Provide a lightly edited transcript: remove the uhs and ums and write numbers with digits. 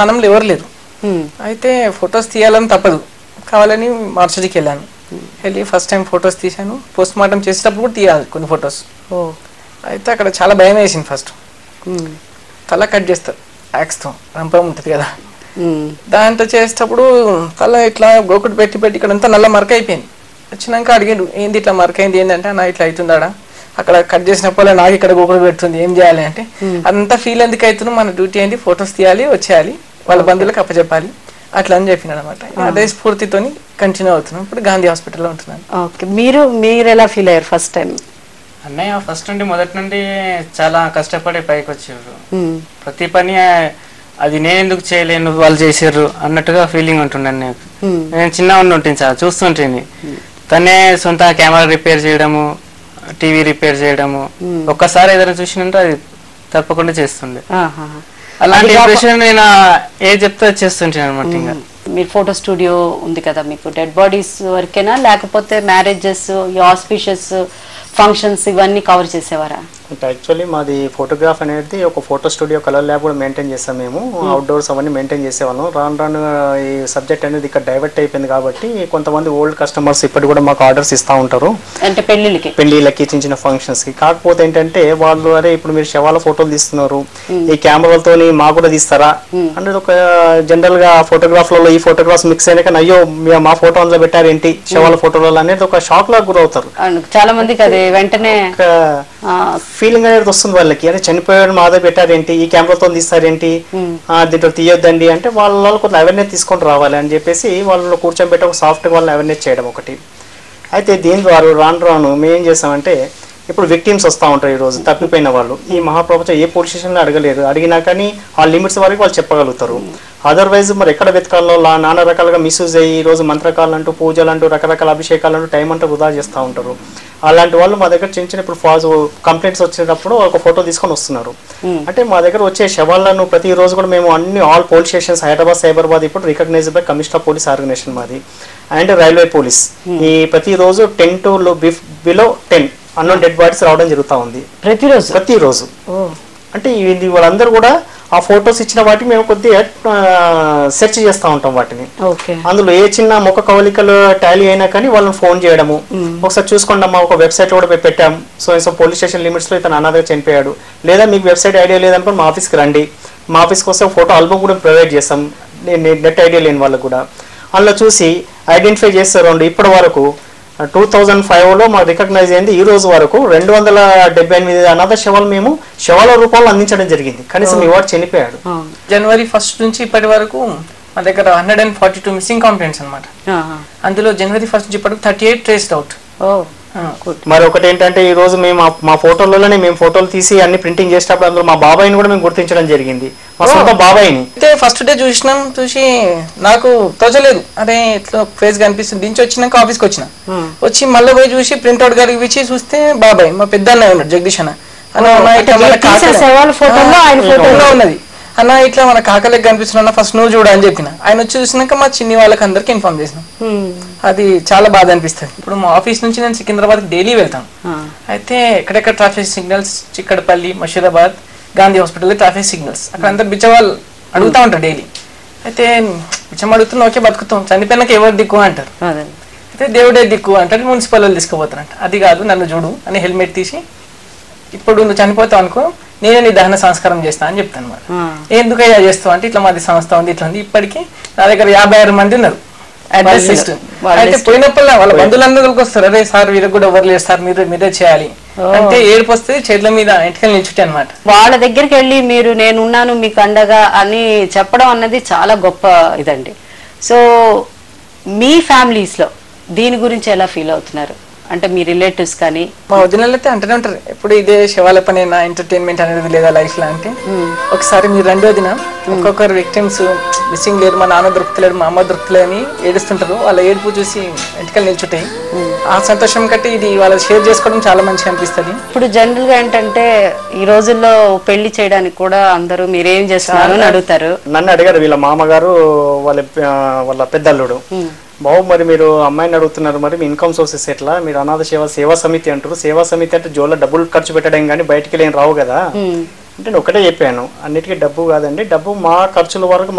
స్థానంలో ఎవరు లేరు. అయితే ఫొటోస్ తీయాలని తప్పదు, కావాలని మార్చరీకి వెళ్ళాను. వెళ్ళి ఫస్ట్ టైం ఫొటోస్ తీశాను. పోస్ట్ మార్టం చేసేటప్పుడు కూడా తీయాలి కొన్ని ఫొటోస్. అయితే అక్కడ చాలా భయం వేసింది. ఫస్ట్ తల కట్ చేస్తారు యాక్స్తో, రంపం ఉంటుంది కదా, దాంతో చేసేటప్పుడు తల ఇట్లా గోకుడు పెట్టి ఇక్కడ అంతా నల్ల మరక అయిపోయింది. వచ్చినాక అడిగాడు, ఏంది ఇట్లా మరక అయింది, ఏంటంటే నా ఇట్లా అవుతుందాడా, అక్కడ కట్ చేసినప్పుడు నాకు ఇక్కడ గోకుడు పెడుతుంది, ఏం చేయాలి అంటే, అంతా ఫీల్ ఎందుకు అవుతున్నావు, మన డ్యూటీ ఏంటి, ఫొటోస్ తీయాలి, వచ్చేయాలి, వాళ్ళ బంధువులకు అప్పచెప్పాలి అట్లా అని చెప్పినాడు అనమాట. అదే స్ఫూర్తితో కంటిన్యూ అవుతున్నాం. ఇప్పుడు గాంధీ హాస్పిటల్లో ఉంటున్నాను. ఓకే, మీరు ఎలా ఫీల్ అయ్యారు ఫస్ట్ టైం? అన్నయ్య ఫస్ట్ నుండి మొదటి నుండి చాలా కష్టపడి పైకి వచ్చారు. ప్రతి పని అది నేను ఎందుకు చేయలేను, వాళ్ళు చేసారు అన్నట్టుగా ఫీలింగ్ ఉంటుండే నాకు. నేను చిన్న ఉంటుంది చాలా చూస్తుంటేని, తనే సొంత కెమెరా రిపేర్ చేయడము, టీవీ రిపేర్ చేయడము, ఒక్కసారి ఏదైనా చూసినంటే అది తప్పకుండా చేస్తుండే. అలాంటి ఇంప్రెషన్ నేను ఏ చెప్తే చేస్తుంటాను అనమాట. ఇంకా మీరు ఫోటో స్టూడియో ఉంది కదా, మీకు డెడ్ బాడీస్ వరకేనా లేకపోతే మ్యారేజెస్, ఆస్పిషియస్ ఫంక్షన్స్ ఇవన్నీ కవర్ చేసేవారా? అంటే యాక్చువల్లీ మాది ఫోటోగ్రాఫ్ అనేది ఒక ఫోటో స్టూడియో, కలర్ ల్యాబ్ కూడా మెయింటైన్ చేస్తాం మేము. అవుట్డోర్స్ అవన్నీ మెయింటైన్ చేసేవాళ్ళం. రాను ఈ సబ్జెక్ట్ అనేది ఇక్కడ డైవర్ట్ అయిపోయింది కాబట్టి కొంతమంది ఓల్డ్ కస్టమర్స్ ఇప్పటి కూడా మాకు ఆర్డర్స్ ఇస్తూ ఉంటారు, అంటే పెళ్లిళ్ళకి చిన్న చిన్న ఫంక్షన్స్కి. కాకపోతే ఏంటంటే వాళ్ళు, అరే ఇప్పుడు మీరు శవాల ఫోటోలు తీస్తున్నారు, ఈ కెమెరాలతో మాకు కూడా తీస్తారా అనేది ఒక జనరల్గా ఫోటోగ్రాఫ్లలో ఈ ఫోటోగ్రాఫ్స్ మిక్స్ అయినా కానీ, అయ్యో మా ఫోటో అందులో పెట్టారు ఏంటి శవాల ఫోటోలలో అనేది ఒక షాక్ లాగా గురవుతారు చాలా మందికి. అదే వెంటనే ఫీలింగ్ అనేది వస్తుంది వాళ్ళకి, అంటే చనిపోయాడు మాదే పెట్టారేంటి, ఈ కెమెరాతో తీస్తారేంటి, దీంట్లో తీయొద్దండి అంటే వాళ్ళ కొంచెం అవేర్నెస్ తీసుకొని రావాలి అని చెప్పేసి వాళ్ళు కూర్చోబెట్టి ఒక సాఫ్ట్గా వాళ్ళని అవేర్నెస్ చేయడం ఒకటి. అయితే దీని ద్వారా రాను మేము ఏం చేస్తామంటే, ఇప్పుడు విక్టిమ్స్ వస్తూ ఉంటారు, ఈరోజు తప్పిపోయిన వాళ్ళు ఈ మహాప్రపంచం ఏ పోలీస్ స్టేషన్లో అడగలేరు, అడిగినా కానీ ఆ లిమిట్స్ వరకు వాళ్ళు చెప్పగలుగుతారు. అదర్వైజ్ మరి ఎక్కడ వెతకాలో నానా రకాలుగా మిస్యూజ్ అయ్యి ఈరోజు మంత్రకాలు అంటూ, పూజలు అంటూ, రకరకాల అభిషేకాలు అంటూ టైం అంటూ వృధా చేస్తూ ఉంటారు. అలాంటి వాళ్ళు మా దగ్గర చిన్న చిన్న ఇప్పుడు కంప్లైంట్స్ వచ్చేటప్పుడు ఒక ఫోటో తీసుకొని వస్తున్నారు. అంటే మా దగ్గర వచ్చే శవాలను ప్రతిరోజు కూడా మేము all police stations, Hyderabad, Cyberabad ఇప్పుడు recognized by commissioner police organization మాది, అండ్ రైల్వే పోలీస్. ఈ ప్రతిరోజు 10 to below 10 unknown dead bodies రావడం జరుగుతూ ఉంది ప్రతిరోజు. అంటే వాళ్ళందరూ కూడా ఆ ఫొటోస్ ఇచ్చిన వాటికి మేము కొద్దిగా సెర్చ్ చేస్తూ ఉంటాం వాటిని. అందులో ఏ చిన్న ముఖ కవలికలు టాలీ అయినా కానీ వాళ్ళని ఫోన్ చేయడము, ఒకసారి చూసుకోండి అమ్మా, ఒక వెబ్సైట్ కూడా పెట్టాము, సో పోలీస్ స్టేషన్ లిమిట్స్లో ఇతను అనాథగా చనిపోయాడు, లేదా మీకు వెబ్సైట్ ఐడియా లేదనుకో మా ఆఫీస్కి రండి, మా ఆఫీస్కి వస్తే ఫోటో ఆల్బమ్ కూడా ప్రొవైడ్ చేస్తాం, నెట్ ఐడియా లేని వాళ్ళకు కూడా. అందులో చూసి ఐడెంటిఫై చేస్తారు. ఇప్పటి వరకు 2005లో మాకు రికగ్నైజ్ అయింది, ఈ రోజు వరకు 278 అనాథ శవాలు మేము శవాల రూపంలో అందించడం జరిగింది. కనీసం ఇవాడు చనిపోయాడు. జనవరి 1 నుంచి ఇప్పటి వరకు మా దగ్గర 142 మిస్సింగ్ కంప్లైంట్స్ అనమాట. అందులో జనవరి 1 నుంచి ఇప్పటికి 38 ట్రేస్డ్ అవుట్. మరి ఒకటి ఏంటంటే, ఈ రోజు మేము మా ఫోటోలలోనే మేము ఫోటోలు తీసి అన్ని ప్రింటింగ్ చేసేటప్పుడు అందులో మా బాబాయిని కూడా మేము గుర్తించడం జరిగింది, మా సొంత బాబాయిని. అయితే ఫస్ట్ డే చూసి నాకు తోచలేదు, అదే ఇట్లా ఫేస్ కనిపిస్తుంది. దించి వచ్చినాక ఆఫీస్కి వచ్చి మళ్ళీ పోయి చూసి ప్రింట్అవుట్ గారికి ఇచ్చి చూస్తే బాబాయ్ మా పెద్ద అన్నయ్య ఉన్నాడు, జగదీష్ అన్న ఉన్నది. అన్న ఇట్లా మన కాకలకి కనిపిస్తున్నా, ఫస్ట్ నువ్వు చూడ అని చెప్పిన. ఆయన వచ్చి చూసినాక మా చిన్ని వాళ్ళకి అందరికి ఇన్ఫార్మ్ చేసినాం. అది చాలా బాధ అనిపిస్తుంది. ఇప్పుడు మా ఆఫీస్ నుంచి నేను సికింద్రాబాద్ డైలీ వెళ్తాను. అయితే ఎక్కడెక్కడ traffic signals, Chikkadpally, Musheerabad, Gandhi hospital traffic signals, అక్కడ అందరు బిచ్చవాళ్ళు అడుగుతూ ఉంటారు డైలీ. అయితే బిచ్చం అడుగుతున్నా, ఓకే బతుకుతాం, చనిపోయినాక ఎవరు దిక్కు అంటారు. అయితే దేవుడే దిక్కు అంటారు, మున్సిపల్ వాళ్ళు తీసుకుపోతారంట. అది కాదు, నన్ను చూడు అని హెల్మెట్ తీసి, ఇప్పుడు నువ్వు చనిపోతావు అనుకో, నేనే నీ దహన సంస్కారం చేస్తా అని చెప్తాను అనమాట. ఎందుకయ్యా చేస్తావు అంటే, ఇట్లా మాది సంస్థ ఉంది, ఇట్లా ఉంది. ఇప్పటికీ నా దగ్గర 56 మంది ఉన్నారు అడ్రస్ లిస్ట్. అయితే పోయినప్పుడు వాళ్ళ బంధువులందరికీ వస్తారు, అదే సార్ వీరికి కూడా ఎవరు లేదు సార్, మీరే చేయాలి అంటే ఏడుపు వస్తుంది, చేతుల మీద ఇంటికి నిల్చుంటే అనమాట. వాళ్ళ దగ్గరికి వెళ్ళి మీరు నేనున్నాను మీకు అండగా అని చెప్పడం అన్నది చాలా గొప్ప ఇదండి. సో మీ ఫ్యామిలీస్లో దీని గురించి ఎలా ఫీల్ అవుతున్నారు? అంటే మీ రిలేటివ్స్ కానీ? మా వదినలు అయితే అంటూనే ఉంటారు, ఎప్పుడు ఇదే శవాల పని, నా ఎంటర్టైన్మెంట్ అనేది లేదా లైఫ్ లా అంటే. ఒకసారి మీరు 2వ దినం ఒక్కొక్కరు విక్టిమ్స్ మిస్సింగ్ లేరు, మా నాన్న దొరుకుతలేడు, మా అమ్మ దొరుకుతలే అని ఏడుస్తుంటారు. వాళ్ళ ఏడుపు చూసి ఎంటికలు నిల్చుంటాయి. ఆ సంతోషం కట్టి ఇది వాళ్ళు షేర్ చేసుకోవడం చాలా మంచిగా అనిపిస్తుంది. ఇప్పుడు జనరల్ గా ఏంటంటే ఈ రోజుల్లో పెళ్లి చేయడానికి కూడా అందరూ మీరేం చేస్తున్నారు అని అడుగుతారు. నన్ను అడిగారు వీళ్ళ మామగారు, వాళ్ళ పెద్దల్లుడు, బాబు మరి మీరు అమ్మాయిని అడుగుతున్నారు, మరి మీ ఇన్కమ్ సోర్సెస్ ఎట్లా, మీరు అనాథ సేవా సమితి అంటారు, సేవా సమితి అంటే జోలో డబ్బులు ఖర్చు పెట్టడం కానీ బయటికి లేని రావు కదా అంటే నేను ఒకటే చెప్పాను, అన్నిటికీ డబ్బు కాదండి, డబ్బు మా ఖర్చుల వరకు మా